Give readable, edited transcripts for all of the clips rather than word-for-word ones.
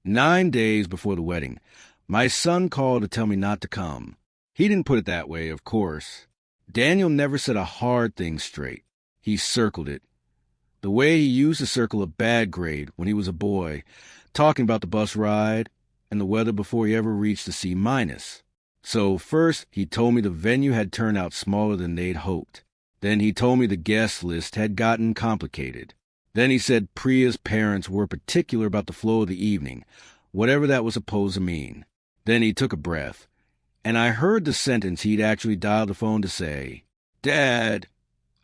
9 days before the wedding, my son called to tell me not to come. He didn't put it that way, of course. Daniel never said a hard thing straight. He circled it. The way he used to circle a bad grade when he was a boy, talking about the bus ride and the weather before he ever reached a C-. So first, he told me the venue had turned out smaller than they'd hoped. Then he told me the guest list had gotten complicated. Then he said Priya's parents were particular about the flow of the evening, whatever that was supposed to mean. Then he took a breath, and I heard the sentence he'd actually dialed the phone to say, "Dad,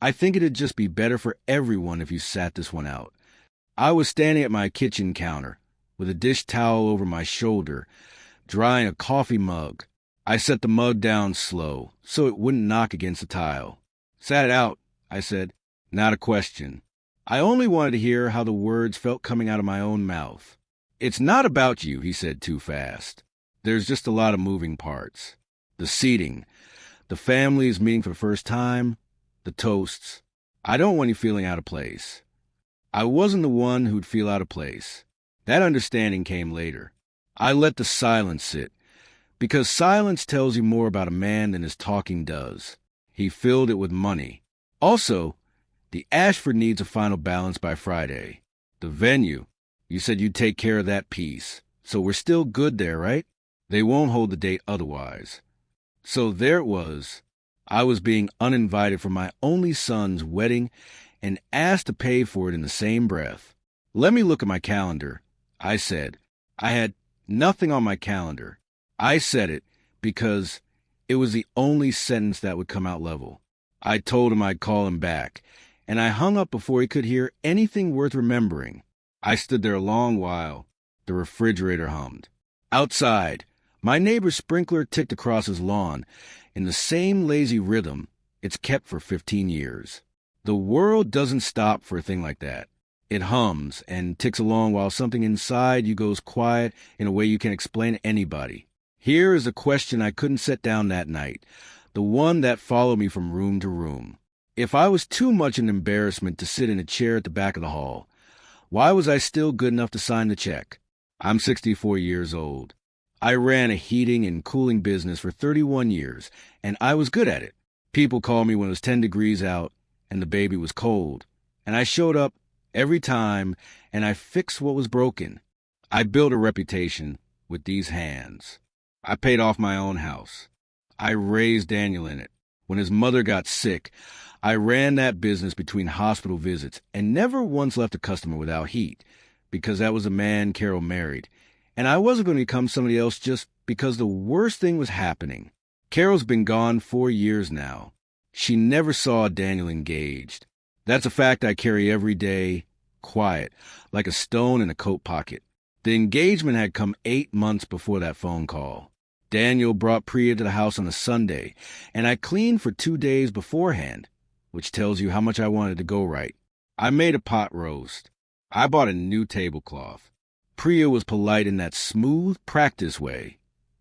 I think it'd just be better for everyone if you sat this one out." I was standing at my kitchen counter, with a dish towel over my shoulder, drying a coffee mug. I set the mug down slow, so it wouldn't knock against the tile. "Sat it out," I said. Not a question. I only wanted to hear how the words felt coming out of my own mouth. "It's not about you," he said too fast. "There's just a lot of moving parts. The seating, the families meeting for the first time, the toasts. I don't want you feeling out of place." I wasn't the one who'd feel out of place. That understanding came later. I let the silence sit, because silence tells you more about a man than his talking does. He filled it with money. Also, the Ashford needs a final balance by Friday. The venue, you said you'd take care of that piece, so we're still good there, right? They won't hold the date otherwise. So there it was. I was being uninvited for my only son's wedding and asked to pay for it in the same breath. "Let me look at my calendar," I said. I had nothing on my calendar. I said it because it was the only sentence that would come out level. I told him I'd call him back, and I hung up before he could hear anything worth remembering. I stood there a long while. The refrigerator hummed. Outside, my neighbor's sprinkler ticked across his lawn in the same lazy rhythm it's kept for 15 years. The world doesn't stop for a thing like that. It hums and ticks along while something inside you goes quiet in a way you can't explain to anybody. Here is a question I couldn't set down that night, the one that followed me from room to room. If I was too much an embarrassment to sit in a chair at the back of the hall, why was I still good enough to sign the check? I'm 64 years old. I ran a heating and cooling business for 31 years, and I was good at it. People called me when it was 10 degrees out and the baby was cold, and I showed up every time, and I fixed what was broken. I built a reputation with these hands. I paid off my own house. I raised Daniel in it. When his mother got sick, I ran that business between hospital visits and never once left a customer without heat, because that was a man Carol married, and I wasn't going to become somebody else just because the worst thing was happening. Carol's been gone 4 years now. She never saw Daniel engaged. That's a fact I carry every day, quiet, like a stone in a coat pocket. The engagement had come 8 months before that phone call. Daniel brought Priya to the house on a Sunday, and I cleaned for 2 days beforehand, which tells you how much I wanted to go right. I made a pot roast. I bought a new tablecloth. Priya was polite in that smooth practice way,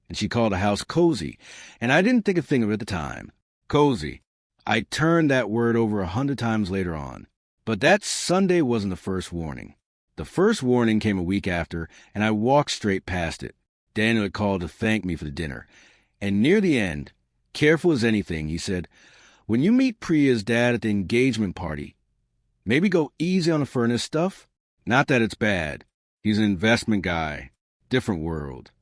and she called the house cozy, and I didn't think a thing of it at the time. Cozy. I turned that word over 100 times later on. But that Sunday wasn't the first warning. The first warning came a week after, and I walked straight past it. Daniel had called to thank me for the dinner. And near the end, careful as anything, he said, "When you meet Priya's dad at the engagement party, maybe go easy on the furnace stuff. Not that it's bad. He's an investment guy. Different world.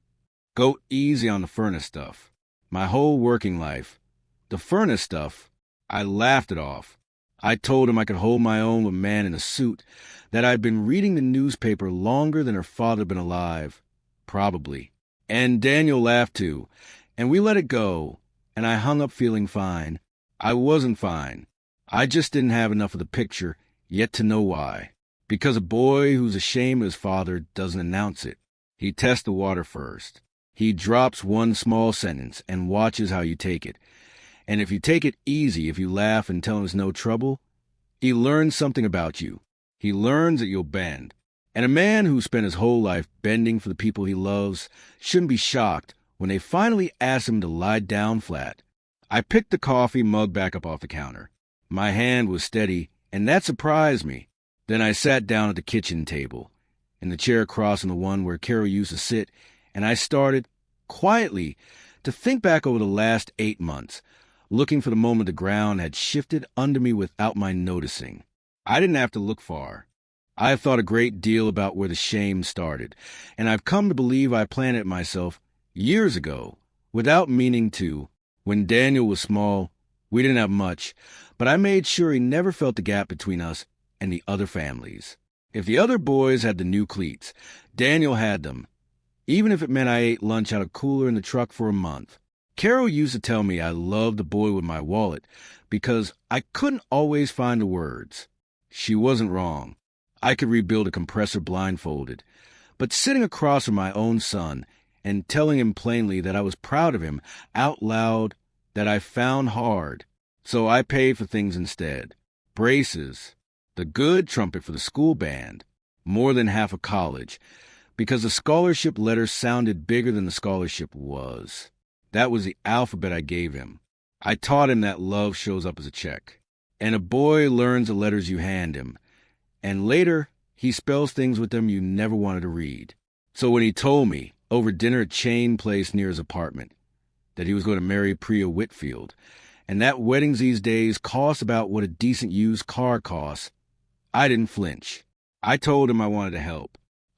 Go easy on the furnace stuff." My whole working life, the furnace stuff, I laughed it off. I told him I could hold my own with a man in a suit, that I'd been reading the newspaper longer than her father had been alive. Probably. And Daniel laughed too, and we let it go, and I hung up feeling fine. I wasn't fine. I just didn't have enough of the picture yet to know why. Because a boy who's ashamed of his father doesn't announce it. He tests the water first. He drops one small sentence and watches how you take it. And if you take it easy, if you laugh and tell him it's no trouble, he learns something about you. He learns that you'll bend. And a man who spent his whole life bending for the people he loves shouldn't be shocked when they finally ask him to lie down flat. I picked the coffee mug back up off the counter. My hand was steady, and that surprised me. Then I sat down at the kitchen table, in the chair across from the one where Carol used to sit, and I started, quietly, to think back over the last 8 months, looking for the moment the ground had shifted under me without my noticing. I didn't have to look far. I have thought a great deal about where the shame started, and I've come to believe I planted it myself years ago, without meaning to. When Daniel was small, we didn't have much, but I made sure he never felt the gap between us and the other families. If the other boys had the new cleats, Daniel had them, even if it meant I ate lunch out of cooler in the truck for a month. Carol used to tell me I loved the boy with my wallet because I couldn't always find the words. She wasn't wrong. I could rebuild a compressor blindfolded. But sitting across from my own son and telling him plainly that I was proud of him out loud, that I found hard. So I paid for things instead. Braces, the good trumpet for the school band, more than half a college, because the scholarship letter sounded bigger than the scholarship was. That was the alphabet I gave him. I taught him that love shows up as a check. And a boy learns the letters you hand him. And later, he spells things with them you never wanted to read. So when he told me, over dinner at Chain Place near his apartment, that he was going to marry Priya Whitfield, and that weddings these days cost about what a decent used car costs, I didn't flinch. I told him I wanted to help.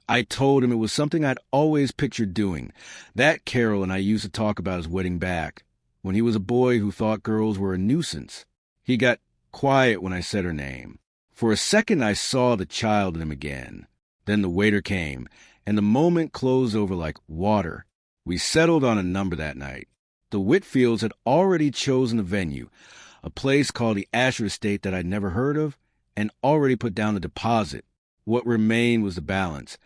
I told him it was something I'd always pictured doing. That Carol and I used to talk about his wedding back, when he was a boy who thought girls were a nuisance. He got quiet when I said her name. For a second I saw the child in him again. Then the waiter came, and the moment closed over like water. We settled on a number that night. The Whitfields had already chosen a venue, a place called the Asher Estate that I'd never heard of, and already put down the deposit. What remained was the balance,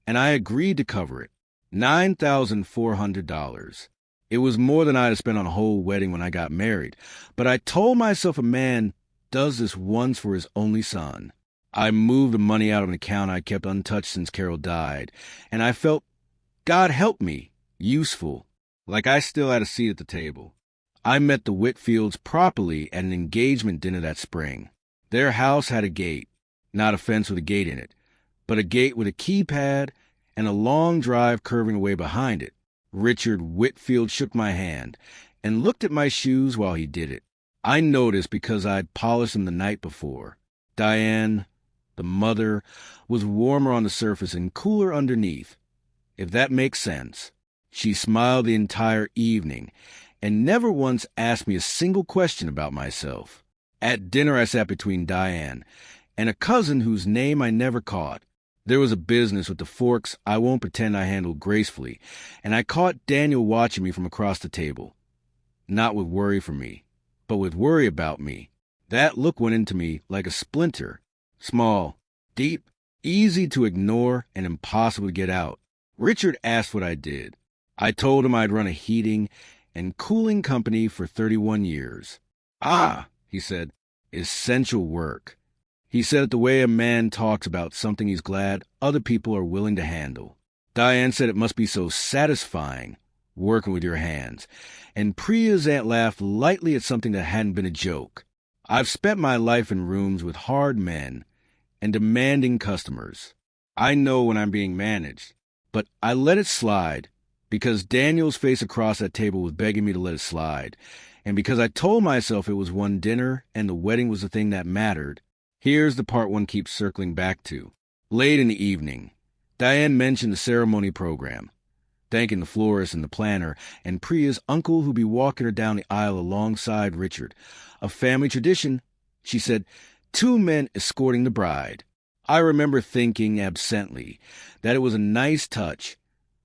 and I agreed to cover it. $9,400. It was more than I'd have spent on a whole wedding when I got married, but I told myself a man does this once for his only son. I moved the money out of an account I kept untouched since Carol died, and I felt, God help me, useful, like I still had a seat at the table. I met the Whitfields properly at an engagement dinner that spring. Their house had a gate, not a fence with a gate in it, but a gate with a keypad and a long drive curving away behind it. Richard Whitfield shook my hand and looked at my shoes while he did it. I noticed because I'd polished them the night before. Diane, the mother, was warmer on the surface and cooler underneath, if that makes sense. She smiled the entire evening and never once asked me a single question about myself. At dinner I sat between Diane and a cousin whose name I never caught. There was a business with the forks I won't pretend I handled gracefully, and I caught Daniel watching me from across the table. Not with worry for me, but with worry about me. That look went into me like a splinter. Small, deep, easy to ignore, and impossible to get out. Richard asked what I did. I told him I'd run a heating and cooling company for 31 years. Ah, he said, essential work. He said it the way a man talks about something he's glad other people are willing to handle. Diane said it must be so satisfying, working with your hands. And Priya's aunt laughed lightly at something that hadn't been a joke. I've spent my life in rooms with hard men and demanding customers. I know when I'm being managed, but I let it slide because Daniel's face across that table was begging me to let it slide, and because I told myself it was one dinner and the wedding was the thing that mattered. Here's the part one keeps circling back to. Late in the evening, Diane mentioned the ceremony program, thanking the florist and the planner and Priya's uncle who'd be walking her down the aisle alongside Richard. A family tradition, she said, 2 men escorting the bride. I remember thinking absently that it was a nice touch.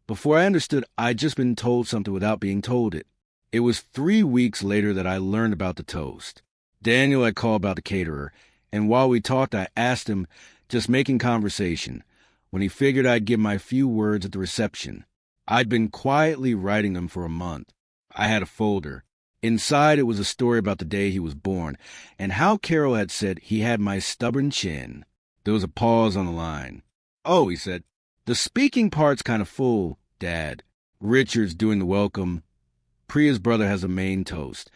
Before I understood, I'd just been told something without being told it. It was 3 weeks later that I learned about the toast. Daniel had called about the caterer, and while we talked, I asked him, just making conversation, when he figured I'd give my few words at the reception. I'd been quietly writing them for a month. I had a folder. Inside it was a story about the day he was born, and how Carol had said he had my stubborn chin. There was a pause on the line. Oh, he said, the speaking part's kind of full, Dad. Richard's doing the welcome. Priya's brother has a main toast,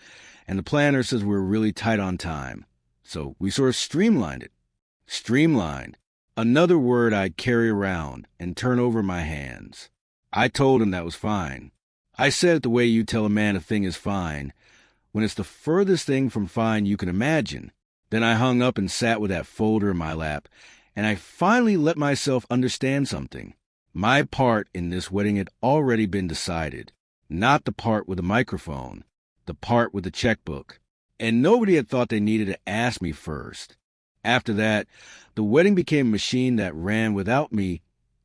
and the planner says we're really tight on time. So we sort of streamlined it. Streamlined. Another word I'd carry around and turn over my hands. I told him that was fine. I said it the way you tell a man a thing is fine, when it's the furthest thing from fine you can imagine. Then I hung up and sat with that folder in my lap, and I finally let myself understand something. My part in this wedding had already been decided. Not the part with the microphone, the part with the checkbook. And nobody had thought they needed to ask me first. After that, the wedding became a machine that ran without me,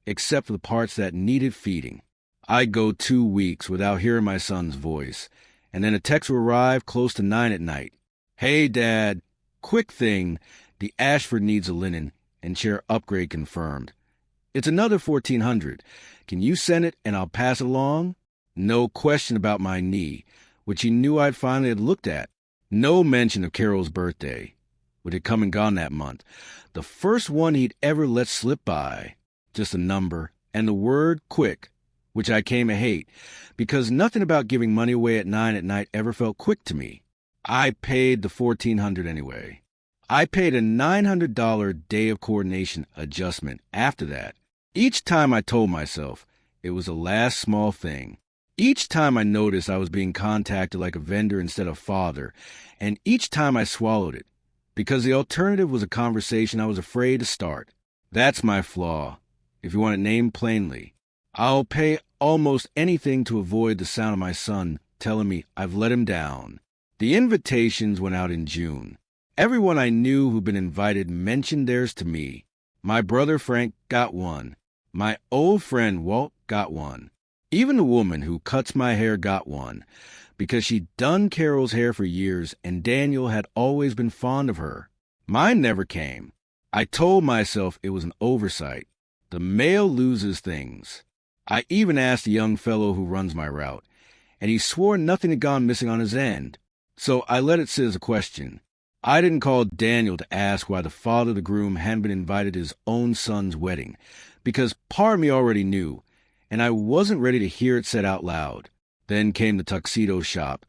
except for the parts that needed feeding. I'd go 2 weeks without hearing my son's voice, and then a text would arrive close to 9 at night. Hey, Dad, quick thing, the Ashford needs a linen and chair upgrade confirmed. It's another $1,400. Can you send it and I'll pass it along? No question about my knee, which he knew I'd finally had looked at. No mention of Carol's birthday, which had come and gone that month. The first one he'd ever let slip by. Just a number and the word quick, which I came to hate, because nothing about giving money away at 9 at night ever felt quick to me. I paid the $1,400 anyway. I paid a $900 day of coordination adjustment after that. Each time I told myself it was the last small thing. Each time I noticed I was being contacted like a vendor instead of father, and each time I swallowed it, because the alternative was a conversation I was afraid to start. That's my flaw, if you want it named plainly. I'll pay almost anything to avoid the sound of my son telling me I've let him down. The invitations went out in June. Everyone I knew who'd been invited mentioned theirs to me. My brother Frank got one. My old friend Walt got one. Even the woman who cuts my hair got one, because she'd done Carol's hair for years and Daniel had always been fond of her. Mine never came. I told myself it was an oversight. The male loses things. I even asked the young fellow who runs my route, and he swore nothing had gone missing on his end. So I let it sit as a question. I didn't call Daniel to ask why the father of the groom hadn't been invited to his own son's wedding, because part of me already knew, and I wasn't ready to hear it said out loud. Then came the tuxedo shop,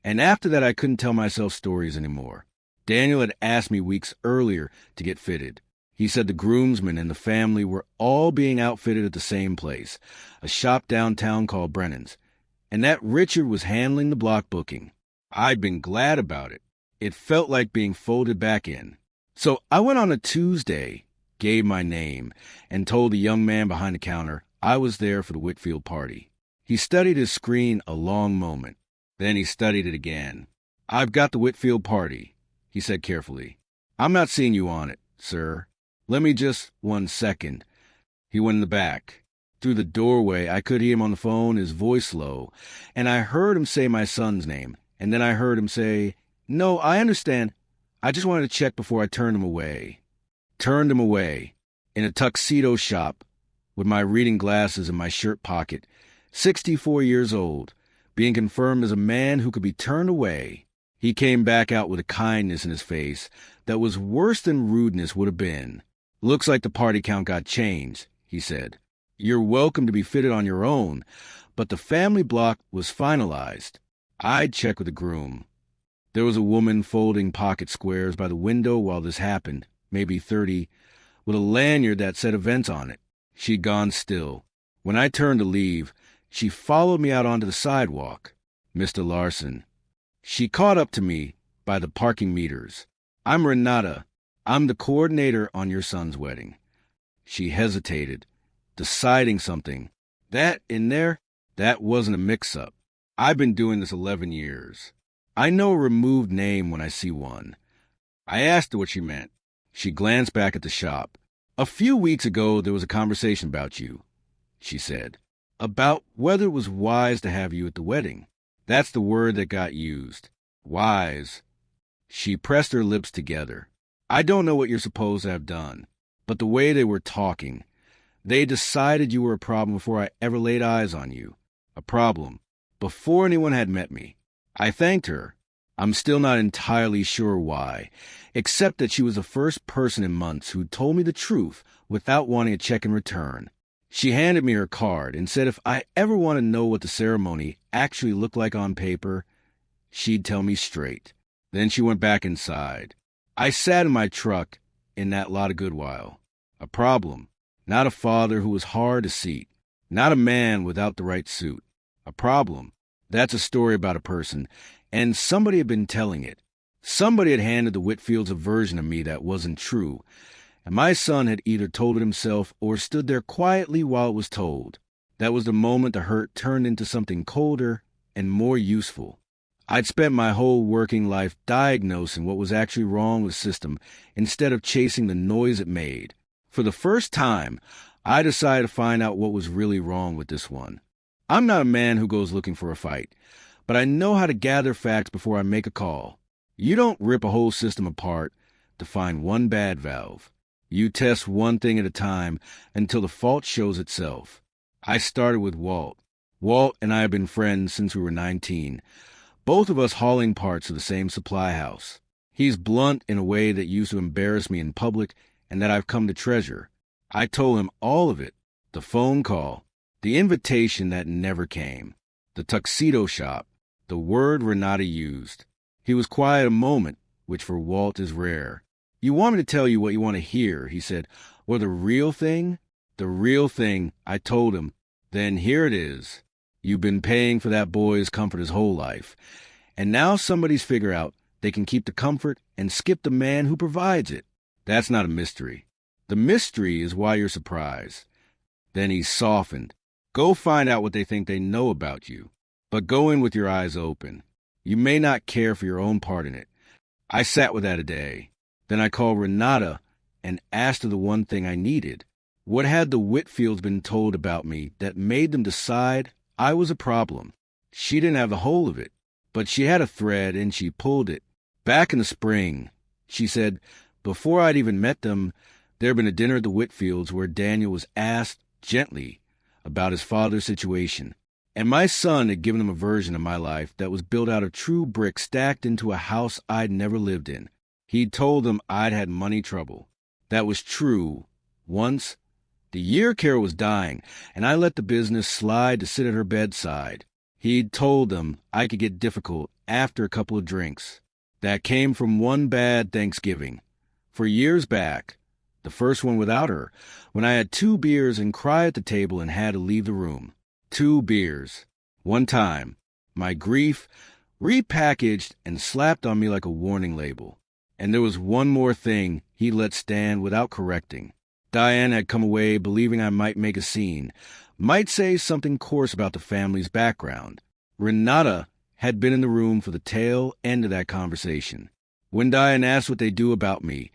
and after that I couldn't tell myself stories anymore. Daniel had asked me weeks earlier to get fitted. He said the groomsmen and the family were all being outfitted at the same place, a shop downtown called Brennan's, and that Richard was handling the block booking. I'd been glad about it. It felt like being folded back in. So I went on a Tuesday, gave my name, and told the young man behind the counter I was there for the Whitfield party. He studied his screen a long moment. Then he studied it again. I've got the Whitfield party, he said carefully. I'm not seeing you on it, sir. Let me just 1 second. He went in the back. Through the doorway, I could hear him on the phone, his voice low, and I heard him say my son's name, and then I heard him say, "No, I understand. I just wanted to check before I turned him away." Turned him away. In a tuxedo shop, with my reading glasses in my shirt pocket, 64 years old, being confirmed as a man who could be turned away. He came back out with a kindness in his face that was worse than rudeness would have been. "Looks like the party count got changed," he said. "You're welcome to be fitted on your own, but the family block was finalized." I'd check with the groom. There was a woman folding pocket squares by the window while this happened, maybe 30, with a lanyard that said events on it. She'd gone still. When I turned to leave, she followed me out onto the sidewalk. "Mr. Larson." She caught up to me by the parking meters. "I'm Renata. I'm the coordinator on your son's wedding." She hesitated, deciding something. That in there, that wasn't a mix-up. I've been doing this 11 years. I know a removed name when I see one. I asked her what she meant. She glanced back at the shop. "A few weeks ago, there was a conversation about you," she said. "About whether it was wise to have you at the wedding. That's the word that got used. Wise." She pressed her lips together. "I don't know what you're supposed to have done, but the way they were talking, they decided you were a problem before I ever laid eyes on you. A problem. Before anyone had met me." I thanked her. I'm still not entirely sure why, except that she was the first person in months who told me the truth without wanting a check in return. She handed me her card and said if I ever want to know what the ceremony actually looked like on paper, she'd tell me straight. Then she went back inside. I sat in my truck in that lot a good while. A problem. Not a father who was hard to seat. Not a man without the right suit. A problem. That's a story about a person, and somebody had been telling it. Somebody had handed the Whitfields a version of me that wasn't true, and my son had either told it himself or stood there quietly while it was told. That was the moment the hurt turned into something colder and more useful. I'd spent my whole working life diagnosing what was actually wrong with the system instead of chasing the noise it made. For the first time, I decided to find out what was really wrong with this one. I'm not a man who goes looking for a fight, but I know how to gather facts before I make a call. You don't rip a whole system apart to find one bad valve. You test one thing at a time until the fault shows itself. I started with Walt. Walt and I have been friends since we were 19, both of us hauling parts of the same supply house. He's blunt in a way that used to embarrass me in public and that I've come to treasure. I told him all of it. The phone call, the invitation that never came, the tuxedo shop, the word Renata used. He was quiet a moment, which for Walt is rare. You want me to tell you what you want to hear, he said, or the real thing? The real thing, I told him. Then here it is. You've been paying for that boy's comfort his whole life, and now somebody's figured out they can keep the comfort and skip the man who provides it. That's not a mystery. The mystery is why you're surprised. Then he softened. Go find out what they think they know about you, but go in with your eyes open. You may not care for your own part in it. I sat with that a day. Then I called Renata and asked her the one thing I needed. What had the Whitfields been told about me that made them decide I was a problem? She didn't have the whole of it, but she had a thread and she pulled it. Back in the spring, she said, before I'd even met them, there had been a dinner at the Whitfields where Daniel was asked gently about his father's situation. And my son had given him a version of my life that was built out of true bricks stacked into a house I'd never lived in. He'd told them I'd had money trouble. That was true. Once, the year Carol was dying, and I let the business slide to sit at her bedside. He'd told them I could get difficult after a couple of drinks. That came from one bad Thanksgiving. For years back, the first one without her, when I had 2 beers and cried at the table and had to leave the room. 2 beers. One time, my grief repackaged and slapped on me like a warning label. And there was one more thing he let stand without correcting. Diane had come away believing I might make a scene, might say something coarse about the family's background. Renata had been in the room for the tail end of that conversation. When Diane asked what they do about me,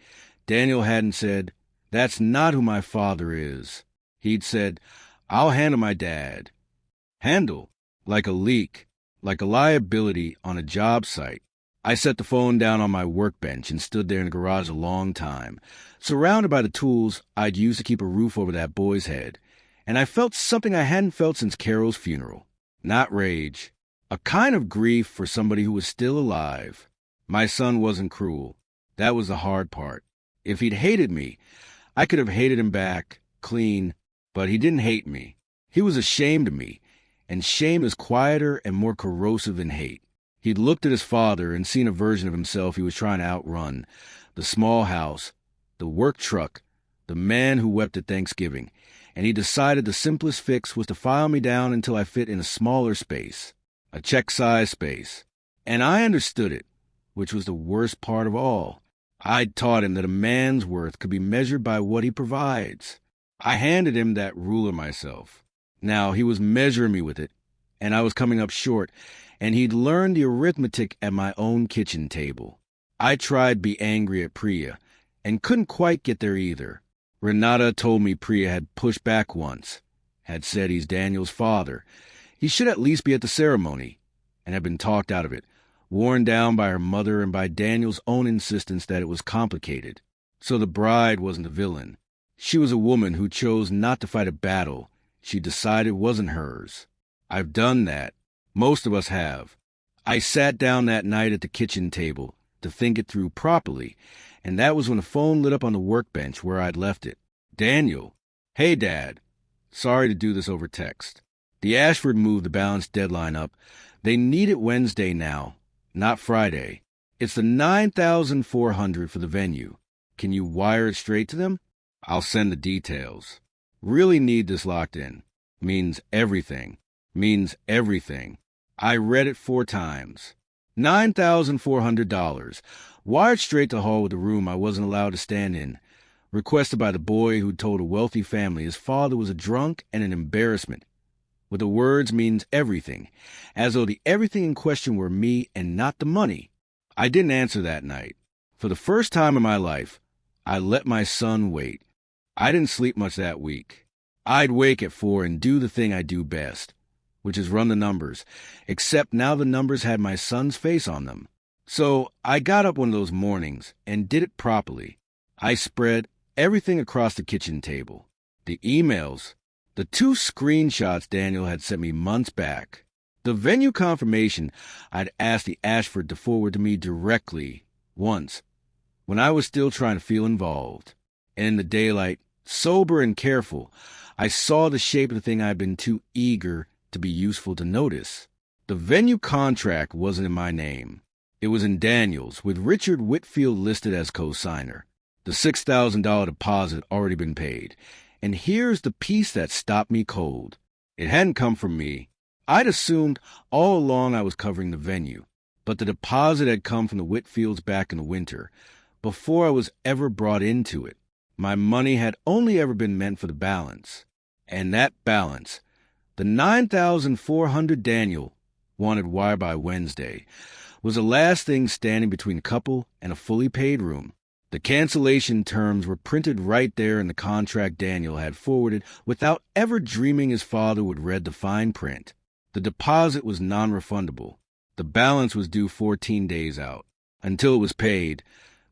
Daniel hadn't said, "That's not who my father is." He'd said, "I'll handle my dad." Handle, like a leak, like a liability on a job site. I set the phone down on my workbench and stood there in the garage a long time, surrounded by the tools I'd used to keep a roof over that boy's head, and I felt something I hadn't felt since Carol's funeral. Not rage. A kind of grief for somebody who was still alive. My son wasn't cruel. That was the hard part. If he'd hated me, I could have hated him back, clean, but he didn't hate me. He was ashamed of me, and shame is quieter and more corrosive than hate. He'd looked at his father and seen a version of himself he was trying to outrun. The small house, the work truck, the man who wept at Thanksgiving, and he decided the simplest fix was to file me down until I fit in a smaller space, a check-size space. And I understood it, which was the worst part of all. I'd taught him that a man's worth could be measured by what he provides. I handed him that ruler myself. Now he was measuring me with it, and I was coming up short, and he'd learned the arithmetic at my own kitchen table. I tried to be angry at Priya, and couldn't quite get there either. Renata told me Priya had pushed back once, had said he's Daniel's father. He should at least be at the ceremony, and had been talked out of it, worn down by her mother and by Daniel's own insistence that it was complicated. So the bride wasn't the villain. She was a woman who chose not to fight a battle she decided wasn't hers. I've done that. Most of us have. I sat down that night at the kitchen table to think it through properly, and that was when the phone lit up on the workbench where I'd left it. Daniel. Hey, Dad. Sorry to do this over text. The Ashford moved the balance deadline up. They need it Wednesday now, not Friday. It's the $9,400 for the venue. Can you wire it straight to them? I'll send the details. Really need this locked in. Means everything. Means everything. I read it 4 times. $9,400. Wired straight to Hall with the room I wasn't allowed to stand in. Requested by the boy who told a wealthy family his father was a drunk and an embarrassment. With the words means everything, as though the everything in question were me and not the money. I didn't answer that night. For the first time in my life, I let my son wait. I didn't sleep much that week. I'd wake at 4 and do the thing I do best, which is run the numbers, except now the numbers had my son's face on them. So I got up one of those mornings and did it properly. I spread everything across the kitchen table. The emails, the 2 screenshots Daniel had sent me months back, the venue confirmation I'd asked the Ashford to forward to me directly once, when I was still trying to feel involved. And in the daylight, sober and careful, I saw the shape of the thing I'd been too eager to be useful to notice. The venue contract wasn't in my name. It was in Daniel's, with Richard Whitfield listed as co-signer. The $6,000 deposit already been paid. And here's the piece that stopped me cold. It hadn't come from me. I'd assumed all along I was covering the venue, but the deposit had come from the Whitfields back in the winter, before I was ever brought into it. My money had only ever been meant for the balance. And that balance, the $9,400 Daniel wanted wired by Wednesday, was the last thing standing between the couple and a fully paid room. The cancellation terms were printed right there in the contract Daniel had forwarded without ever dreaming his father would read the fine print. The deposit was non-refundable. The balance was due 14 days out. Until it was paid,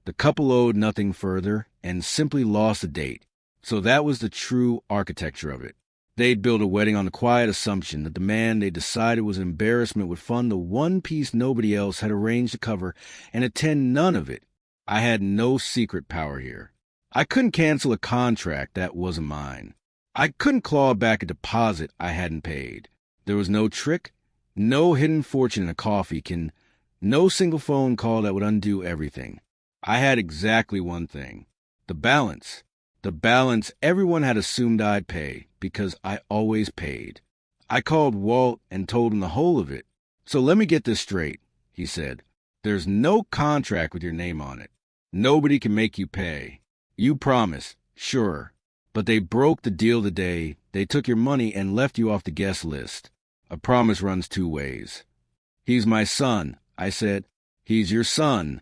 the couple owed nothing further and simply lost the date. So that was the true architecture of it. They'd build a wedding on the quiet assumption that the man they decided was an embarrassment would fund the one piece nobody else had arranged to cover and attend none of it. I had no secret power here. I couldn't cancel a contract that wasn't mine. I couldn't claw back a deposit I hadn't paid. There was no trick, no hidden fortune in a coffee can, no single phone call that would undo everything. I had exactly one thing. The balance. The balance everyone had assumed I'd pay, because I always paid. I called Walt and told him the whole of it. So let me get this straight, he said. There's no contract with your name on it. Nobody can make you pay. You promise, sure. But they broke the deal the day they took your money and left you off the guest list. A promise runs 2 ways. He's my son, I said. He's your son,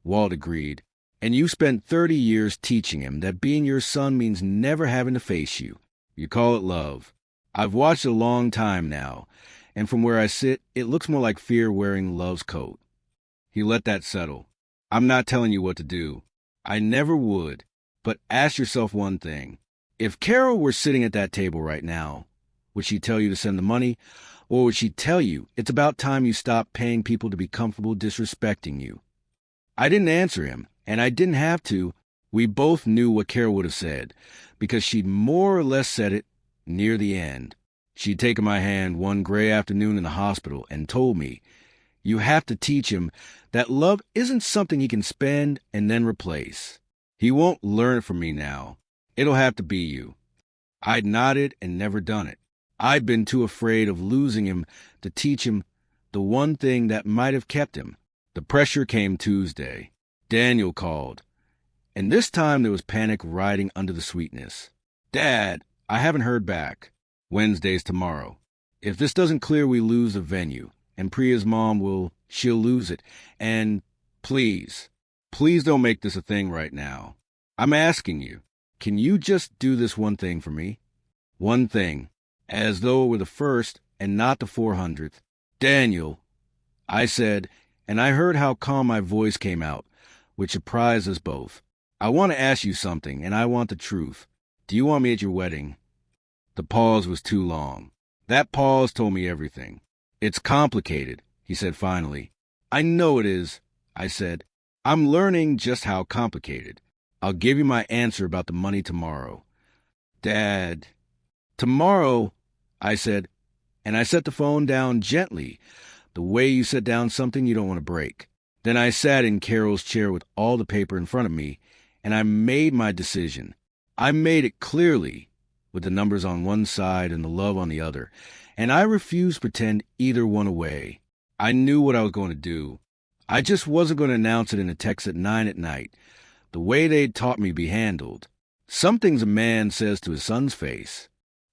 Walt agreed. And you spent 30 years teaching him that being your son means never having to face you. You call it love. I've watched a long time now, and from where I sit, it looks more like fear wearing love's coat. He let that settle. I'm not telling you what to do. I never would. But ask yourself one thing. If Carol were sitting at that table right now, would she tell you to send the money, or would she tell you it's about time you stop paying people to be comfortable disrespecting you? I didn't answer him, and I didn't have to. We both knew what Carol would have said, because she'd more or less said it near the end. She'd taken my hand one gray afternoon in the hospital and told me, you have to teach him that love isn't something he can spend and then replace. He won't learn it from me now. It'll have to be you. I'd nodded and never done it. I'd been too afraid of losing him to teach him the one thing that might have kept him. The pressure came Tuesday. Daniel called. And this time there was panic riding under the sweetness. Dad, I haven't heard back. Wednesday's tomorrow. If this doesn't clear, we lose the venue. And Priya's mom she'll lose it. And please don't make this a thing right now. I'm asking you, can you just do this one thing for me? One thing, as though it were the first and not the 400th. Daniel, I said, and I heard how calm my voice came out, which surprised us both. I want to ask you something, and I want the truth. Do you want me at your wedding? The pause was too long. That pause told me everything. It's complicated, he said finally. I know it is, I said. I'm learning just how complicated. I'll give you my answer about the money tomorrow. Dad. Tomorrow, I said, and I set the phone down gently, the way you set down something you don't want to break. Then I sat in Carol's chair with all the paper in front of me, and I made my decision. I made it clearly, with the numbers on one side and the love on the other, and I refused to pretend either one away. I knew what I was going to do. I just wasn't going to announce it in a text at 9 at night, the way they'd taught me to be handled. Some things a man says to his son's face.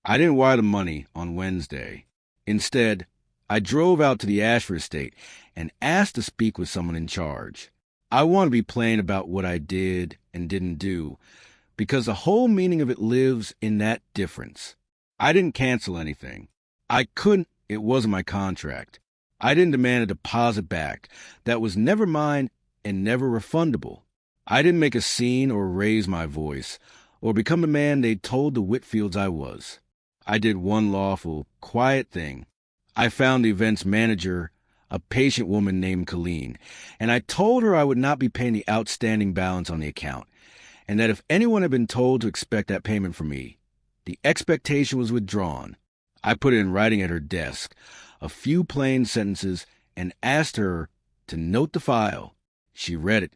I didn't wire the money on Wednesday. Instead, I drove out to the Ashford estate and asked to speak with someone in charge. I want to be plain about what I did and didn't do, because the whole meaning of it lives in that difference. I didn't cancel anything. I couldn't. It wasn't my contract. I didn't demand a deposit back. That was never mine and never refundable. I didn't make a scene or raise my voice or become the man they told the Whitfields I was. I did one lawful, quiet thing. I found the event's manager, a patient woman named Colleen, and I told her I would not be paying the outstanding balance on the account, and that if anyone had been told to expect that payment from me, the expectation was withdrawn. I put it in writing at her desk, a few plain sentences, and asked her to note the file. She read it,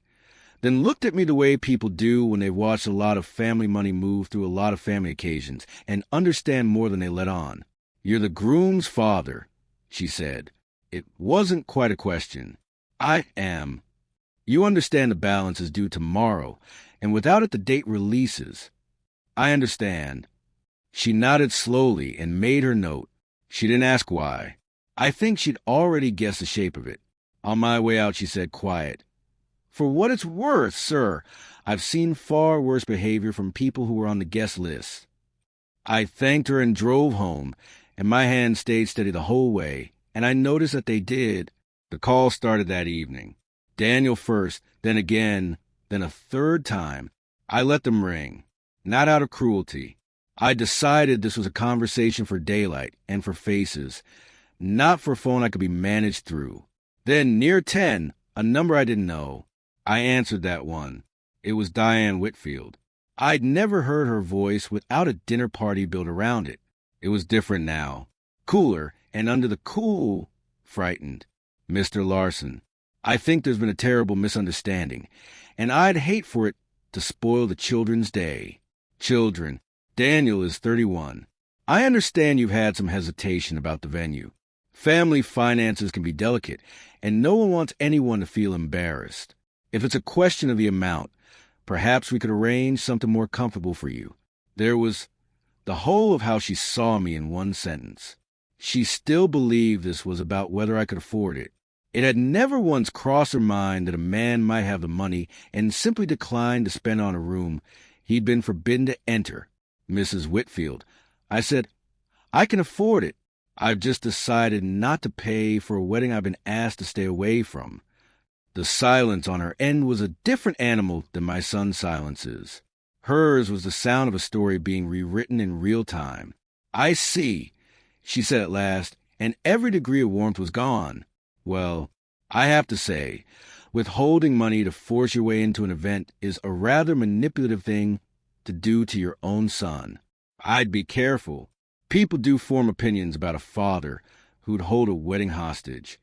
then looked at me the way people do when they've watched a lot of family money move through a lot of family occasions and understand more than they let on. "You're the groom's father," she said. It wasn't quite a question. "I am. You understand the balance is due tomorrow, and without it the date releases." "I understand." She nodded slowly and made her note. She didn't ask why. I think she'd already guessed the shape of it. On my way out, she said, quiet, "For what it's worth, sir, I've seen far worse behavior from people who were on the guest list." I thanked her and drove home, and my hand stayed steady the whole way, and I noticed that they did. The call started that evening. Daniel first, then again, then a third time. I let them ring, not out of cruelty. I decided this was a conversation for daylight and for faces, not for a phone I could be managed through. Then, near 10, a number I didn't know. I answered that one. It was Diane Whitfield. I'd never heard her voice without a dinner party built around it. It was different now. Cooler, and under the cool, frightened. "Mr. Larson, I think there's been a terrible misunderstanding, and I'd hate for it to spoil the children's day." Children. Daniel is 31. I understand you've had some hesitation about the venue. Family finances can be delicate, and no one wants anyone to feel embarrassed. If it's a question of the amount, perhaps we could arrange something more comfortable for you. There was the whole of how she saw me in one sentence. She still believed this was about whether I could afford it. It had never once crossed her mind that a man might have the money and simply decline to spend on a room he'd been forbidden to enter. "Mrs. Whitfield," I said, "I can afford it. I've just decided not to pay for a wedding I've been asked to stay away from." The silence on her end was a different animal than my son's silence is. Hers was the sound of a story being rewritten in real time. "I see," she said at last, and every degree of warmth was gone. "Well, I have to say, withholding money to force your way into an event is a rather manipulative thing to do to your own son. I'd be careful. People do form opinions about a father who'd hold a wedding hostage.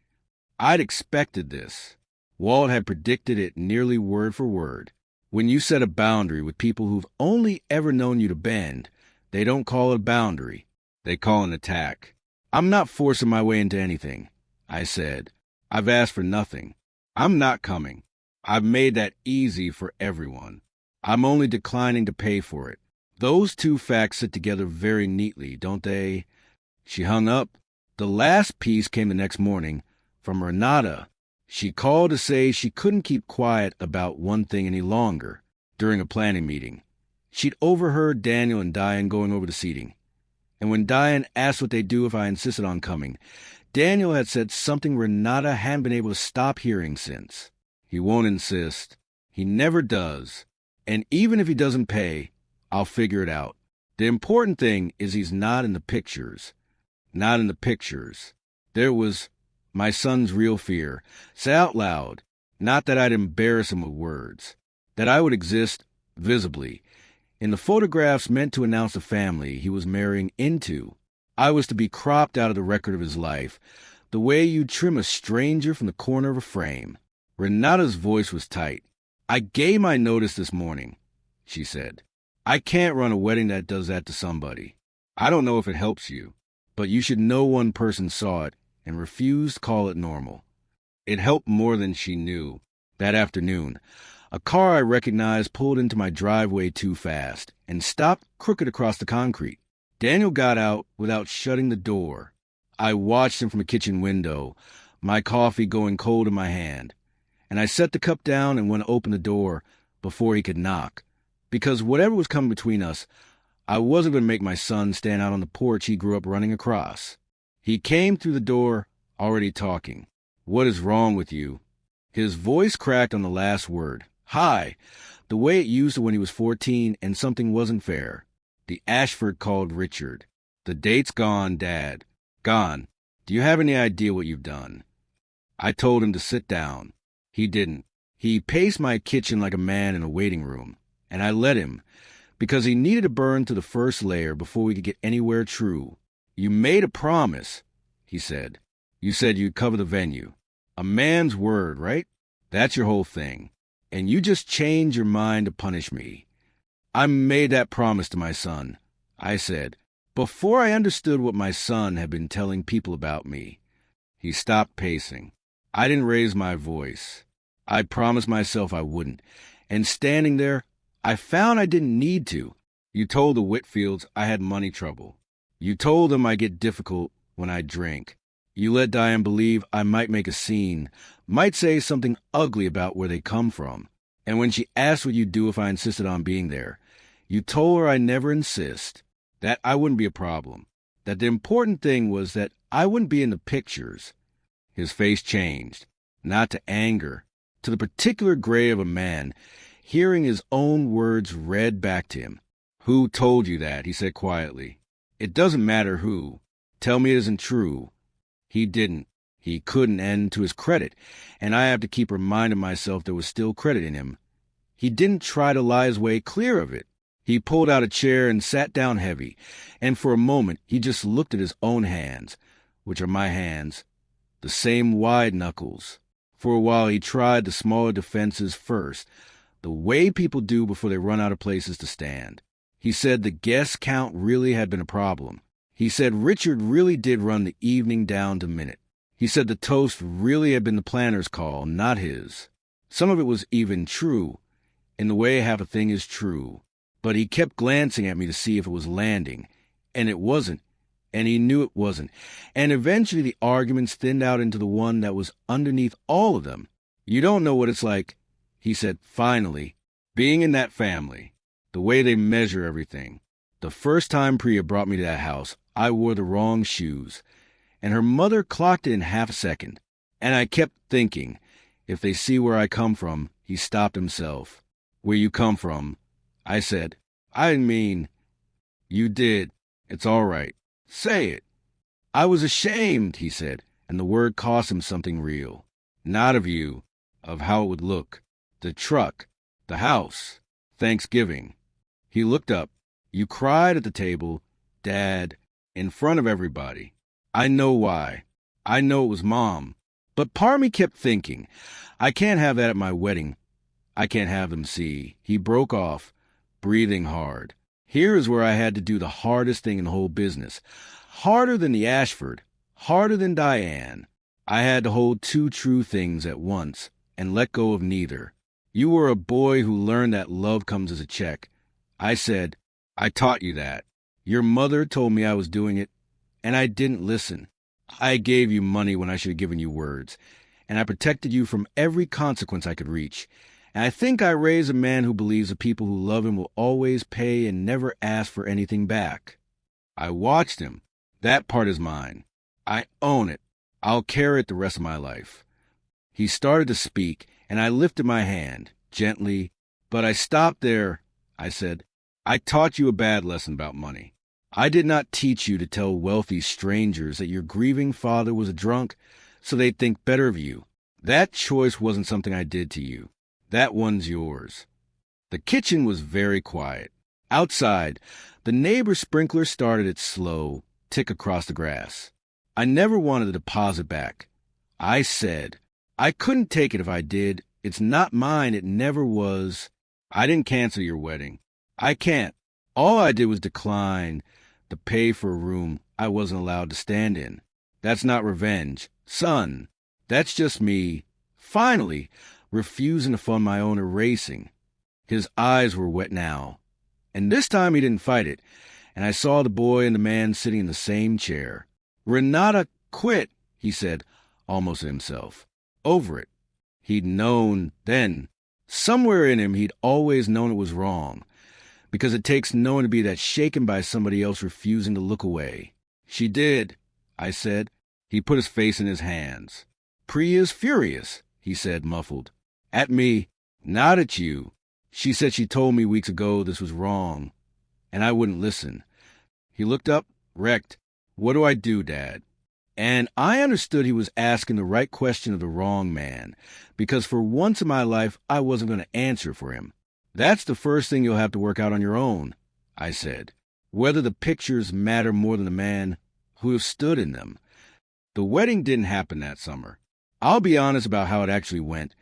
I'd expected this. Walt had predicted it nearly word for word. When you set a boundary with people who've only ever known you to bend, they don't call it a boundary. They call it an attack. I'm not forcing my way into anything," I said. "I've asked for nothing. I'm not coming. I've made that easy for everyone. I'm only declining to pay for it. Those two facts sit together very neatly, don't they?" She hung up. The last piece came the next morning from Renata. She called to say she couldn't keep quiet about one thing any longer during a planning meeting. She'd overheard Daniel and Diane going over the seating. And when Diane asked what they'd do if I insisted on coming, Daniel had said something Renata hadn't been able to stop hearing since. "He won't insist. He never does. And even if he doesn't pay, I'll figure it out. The important thing is he's not in the pictures. Not in the pictures." There was my son's real fear, said out loud, not that I'd embarrass him with words, that I would exist visibly in the photographs meant to announce the family he was marrying into. I was to be cropped out of the record of his life, the way you'd trim a stranger from the corner of a frame. Renata's voice was tight. "I gave my notice this morning," she said. I can't run a wedding that does that to somebody. I don't know if it helps you, but you should know one person saw it and refused to call it normal. It helped more than she knew. That afternoon, a car I recognized pulled into my driveway too fast and stopped crooked across the concrete. Daniel got out without shutting the door. I watched him from a kitchen window, my coffee going cold in my hand, and I set the cup down and went to open the door before he could knock, because whatever was coming between us, I wasn't going to make my son stand out on the porch he grew up running across. He came through the door already talking. "What is wrong with you?" His voice cracked on the last word. "Hi," the way it used to when he was 14 and something wasn't fair. The Ashford called Richard. "The date's gone, Dad. Gone. Do you have any idea what you've done?" I told him to sit down. He didn't. He paced my kitchen like a man in a waiting room, and I let him, because he needed to burn to the first layer before we could get anywhere true. "You made a promise," he said. "You said you'd cover the venue. A man's word, right? That's your whole thing. And you just changed your mind to punish me." "I made that promise to my son," I said, before I understood what my son had been telling people about me. He stopped pacing. I didn't raise my voice. I promised myself I wouldn't. And standing there, I found I didn't need to. "You told the Whitfields I had money trouble. You told them I get difficult when I drink. You let Diane believe I might make a scene, might say something ugly about where they come from. And when she asked what you'd do if I insisted on being there, you told her I never insist, that I wouldn't be a problem, that the important thing was that I wouldn't be in the pictures." His face changed, not to anger, to the particular gray of a man, hearing his own words read back to him. "Who told you that?" he said quietly. "It doesn't matter who. Tell me it isn't true." He didn't. He couldn't, and to his credit, and I have to keep reminding myself there was still credit in him, he didn't try to lie his way clear of it. He pulled out a chair and sat down heavy, and for a moment he just looked at his own hands, which are my hands, the same wide knuckles. For a while he tried the smaller defenses first, the way people do before they run out of places to stand. He said the guest count really had been a problem. He said Richard really did run the evening down to minute. He said the toast really had been the planner's call, not his. Some of it was even true, in the way half a thing is true. But he kept glancing at me to see if it was landing, and it wasn't, and he knew it wasn't. And eventually the arguments thinned out into the one that was underneath all of them. "You don't know what it's like," he said finally, "being in that family, the way they measure everything. The first time Priya brought me to that house, I wore the wrong shoes, and her mother clocked it in half a second. And I kept thinking, if they see where I come from," he stopped himself. "Where you come from," I said. "I didn't mean—" "You did. It's all right. Say it." "I was ashamed," he said, and the word cost him something real. "Not of you, of how it would look. The truck, the house, Thanksgiving." He looked up. "You cried at the table, Dad, in front of everybody. I know why. I know it was Mom. But part of me kept thinking, I can't have that at my wedding. I can't have them see." He broke off, breathing hard. Here is where I had to do the hardest thing in the whole business. Harder than the Ashford, harder than Diane. I had to hold two true things at once and let go of neither. "You were a boy who learned that love comes as a check." I said, "I taught you that. Your mother told me I was doing it, and I didn't listen. I gave you money when I should have given you words, and I protected you from every consequence I could reach. And I think I raised a man who believes the people who love him will always pay and never ask for anything back." I watched him. "That part is mine. I own it. I'll carry it the rest of my life." He started to speak, and I lifted my hand, gently, but I stopped there. I said, "I taught you a bad lesson about money. I did not teach you to tell wealthy strangers that your grieving father was a drunk so they'd think better of you. That choice wasn't something I did to you. That one's yours." The kitchen was very quiet. Outside, the neighbor's sprinkler started its slow tick across the grass. I never wanted the deposit back. I said, "I couldn't take it if I did. It's not mine. It never was. I didn't cancel your wedding. I can't. All I did was decline to pay for a room I wasn't allowed to stand in. That's not revenge, son. That's just me, finally, refusing to fund my own erasing. His eyes were wet now. And this time he didn't fight it, and I saw the boy and the man sitting in the same chair. Renata quit, he said, almost to himself. Over it. He'd known then. Somewhere in him he'd always known it was wrong, because it takes knowing to be that shaken by somebody else refusing to look away. She did, I said. He put his face in his hands. Priya's furious, he said, muffled. At me, not at you. She said she told me weeks ago this was wrong, and I wouldn't listen. He looked up, wrecked. What do I do, Dad? And I understood he was asking the right question of the wrong man, because for once in my life I wasn't going to answer for him. That's the first thing you'll have to work out on your own, I said. Whether the pictures matter more than the man who have stood in them. The wedding didn't happen that summer. I'll be honest about how it actually went,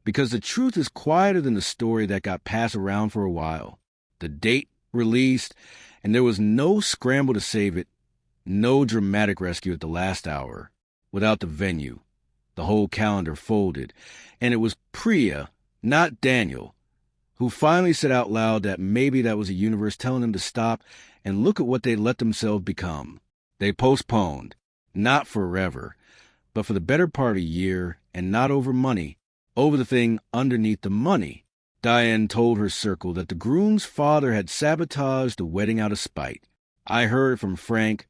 because the truth is quieter than the story that got passed around for a while. The date released, and there was no scramble to save it, no dramatic rescue at the last hour, without the venue. The whole calendar folded, and it was Priya, not Daniel, who finally said out loud that maybe that was the universe telling them to stop and look at what they'd let themselves become. They postponed, not forever, but for the better part of a year, and not over money, over the thing underneath the money. Diane told her circle that the groom's father had sabotaged the wedding out of spite. I heard it from Frank,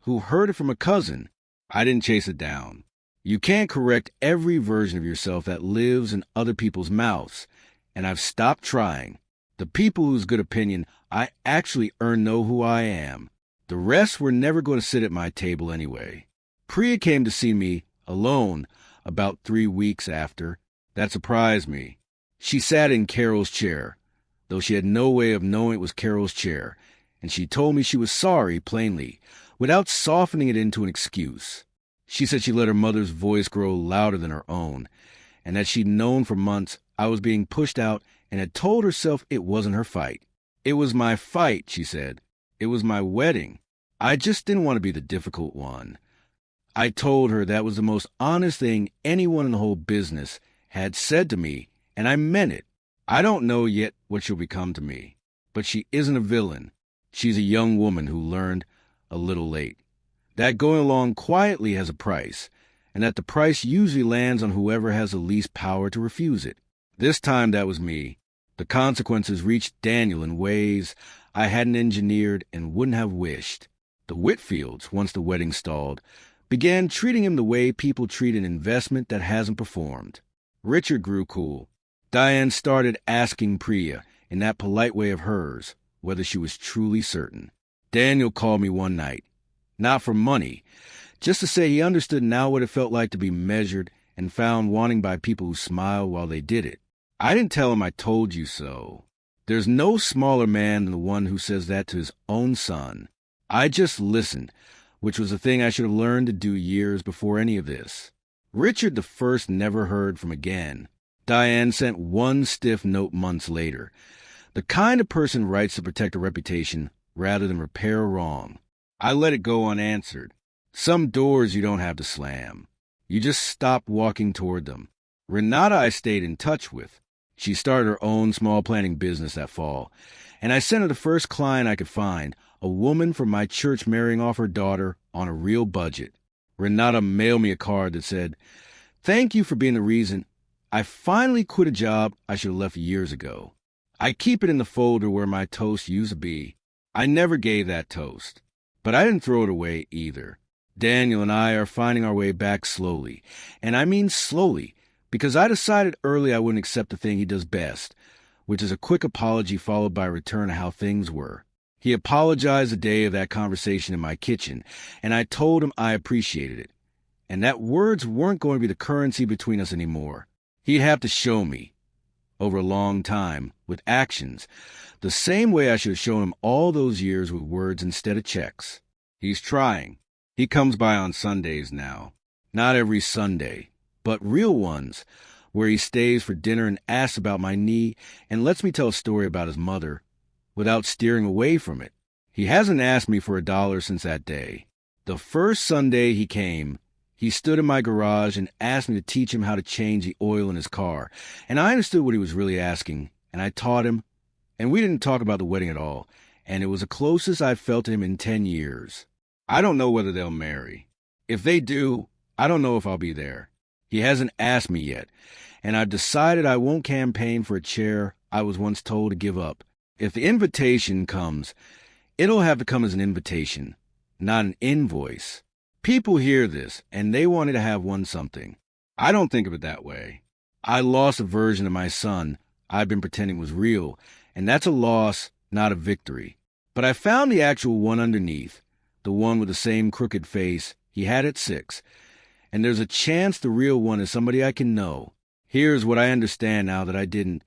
who heard it from a cousin. I didn't chase it down. You can't correct every version of yourself that lives in other people's mouths, and I've stopped trying. The people whose good opinion I actually earn know who I am. The rest were never going to sit at my table anyway. Priya came to see me, alone, about 3 weeks after. That surprised me. She sat in Carol's chair, though she had no way of knowing it was Carol's chair, and she told me she was sorry, plainly, without softening it into an excuse. She said she let her mother's voice grow louder than her own, and that she'd known for months I was being pushed out and had told herself it wasn't her fight. It was my fight, she said. It was my wedding. I just didn't want to be the difficult one. I told her that was the most honest thing anyone in the whole business had said to me, and I meant it. I don't know yet what she'll become to me, but she isn't a villain. She's a young woman who learned a little late that going along quietly has a price, and that the price usually lands on whoever has the least power to refuse it. This time that was me. The consequences reached Daniel in ways I hadn't engineered and wouldn't have wished. The Whitfields, once the wedding stalled, began treating him the way people treat an investment that hasn't performed. Richard grew cool. Diane started asking Priya, in that polite way of hers, whether she was truly certain. Daniel called me one night, not for money, just to say he understood now what it felt like to be measured and found wanting by people who smiled while they did it. I didn't tell him I told you so. There's no smaller man than the one who says that to his own son. I just listened, which was a thing I should have learned to do years before any of this. Richard the First never heard from again. Diane sent one stiff note months later. The kind of person writes to protect a reputation rather than repair a wrong. I let it go unanswered. Some doors you don't have to slam. You just stop walking toward them. Renata I stayed in touch with. She started her own small planning business that fall, and I sent her the first client I could find, a woman from my church marrying off her daughter on a real budget. Renata mailed me a card that said, "Thank you for being the reason I finally quit a job I should have left years ago." I keep it in the folder where my toast used to be. I never gave that toast, but I didn't throw it away either. Daniel and I are finding our way back slowly, and I mean slowly, because I decided early I wouldn't accept the thing he does best, which is a quick apology followed by a return of how things were. He apologized the day of that conversation in my kitchen, and I told him I appreciated it, and that words weren't going to be the currency between us anymore. He'd have to show me, over a long time, with actions, the same way I should have shown him all those years with words instead of checks. He's trying. He comes by on Sundays now. Not every Sunday, but real ones, where he stays for dinner and asks about my knee and lets me tell a story about his mother, without steering away from it. He hasn't asked me for $1 since that day. The first Sunday he came, he stood in my garage and asked me to teach him how to change the oil in his car. And I understood what he was really asking, and I taught him. And we didn't talk about the wedding at all, and it was the closest I've felt to him in 10 years. I don't know whether they'll marry. If they do, I don't know if I'll be there. He hasn't asked me yet, and I've decided I won't campaign for a chair I was once told to give up. If the invitation comes, it'll have to come as an invitation, not an invoice. People hear this, and they wanted to have won something. I don't think of it that way. I lost a version of my son I've been pretending was real, and that's a loss, not a victory. But I found the actual one underneath, the one with the same crooked face he had at 6, and there's a chance the real one is somebody I can know. Here's what I understand now that I didn't.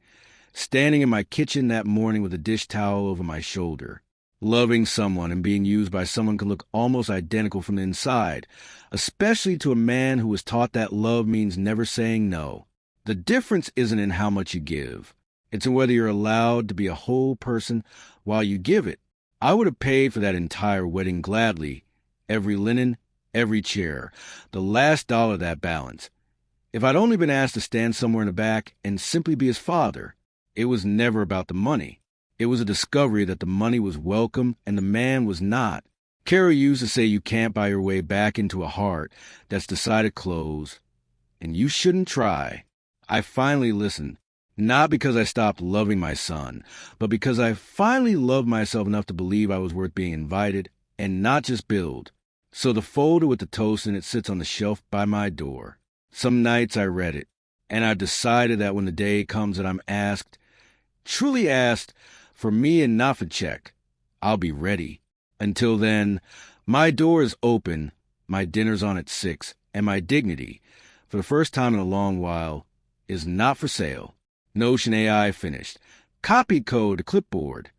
Standing in my kitchen that morning with a dish towel over my shoulder. Loving someone and being used by someone can look almost identical from the inside, especially to a man who was taught that love means never saying no. The difference isn't in how much you give. It's in whether you're allowed to be a whole person while you give it. I would have paid for that entire wedding gladly. Every linen, every chair, the last dollar of that balance. If I'd only been asked to stand somewhere in the back and simply be his father, it was never about the money. It was a discovery that the money was welcome and the man was not. Carol used to say you can't buy your way back into a heart that's decided to close, and you shouldn't try. I finally listened, not because I stopped loving my son, but because I finally loved myself enough to believe I was worth being invited and not just billed. So the folder with the toast in it sits on the shelf by my door. Some nights I read it, and I've decided that when the day comes that I'm asked, truly asked, for me and not for check, I'll be ready. Until then, my door is open, my dinner's on at 6, and my dignity, for the first time in a long while, is not for sale. Notion AI finished. Copy code to clipboard.